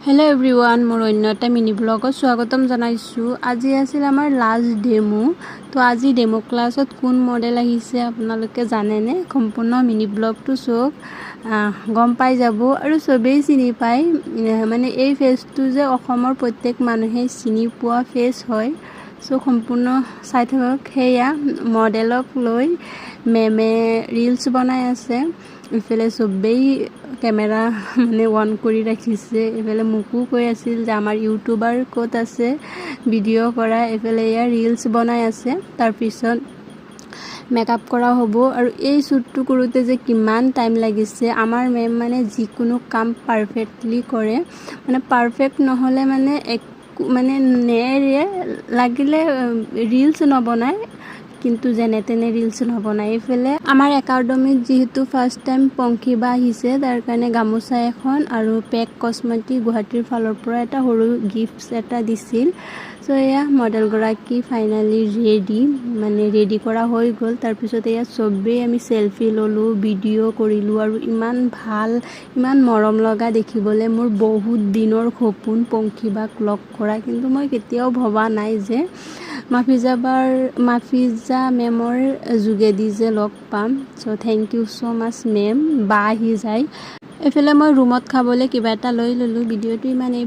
Hello everyone मोर अन्य এটা mini ब्लॉगत स्वागतम জানাইছো। আজি আছিল আমাৰ লাষ্ট ডেমো। তো আজি ডেমো ক্লাছত কোন মডেল আহিছে আপোনালোকে জানেনে? সম্পূৰ্ণ মিনি ব্লগটো চক গম পাই যাব আৰু সবেই চিনি পায়। মানে এই ফেসটো যে অসমৰ প্ৰত্যেক মানুহে চিনি পোৱা ফেস হয়। সো সম্পূৰ্ণ চাই থাকক। হেয়া মডেলক লৈ মেমে ৰিলস বনাই আছে। ইফালে সবেই কেমেৰা মানে অন কৰি ৰাখিছে। ইফালে মুকু কৈ আছিল যে আমাৰ ইউটিউবাৰ ক'ত আছে ভিডিঅ' কৰা। ইফালে ইয়াৰ ৰিলস বনাই আছে। তাৰ পিছত মেকআপ কৰা হ'ব আৰু এই শ্বুটটো কৰোতে যে কিমান টাইম লাগিছে। আমাৰ মেম মানে যিকোনো কাম পাৰফেক্টলি কৰে। মানে পাৰফেক্ট নহলে মানে নেৰে লাগিলে ৰিলস নবনায়, কিন্তু যেনে তেনে ৰিলস নবনায়। ইফালে আমাৰ একাডেমিত যেহেতু ফাৰ্স্ট টাইম পংখিবা আহিছে, তাৰ কাৰণে গামোচা এখন আৰু পেক কসমেটিক গুৱাহাটীৰ ফালৰ পৰা এটা সৰু গিফ্টস এটা দিছিল। সো এয়া মডেল গৰাকী ফাইনালি ৰেডি কৰা হৈ গ'ল। তাৰ পিছত এয়া সবেই আমি সেলফি ললো, ভিডিঅ' কৰিলো আৰু ইমান মৰম লগা দেখিবলৈ। মোৰ বহুত দিনৰ সপোন পংখিবাক লগ কৰা, কিন্তু মই কেতিয়াও ভবা নাই যে মাফিজা মেমৰ যোগেদি যে লগ পাম। সো থ্যাংক ইউ সো মাচ মেম। বা আহি যায়। এফালে মই ৰুমত খাবলৈ কিবা এটা লৈ ললো। ভিডিঅ'টো ইমানেই।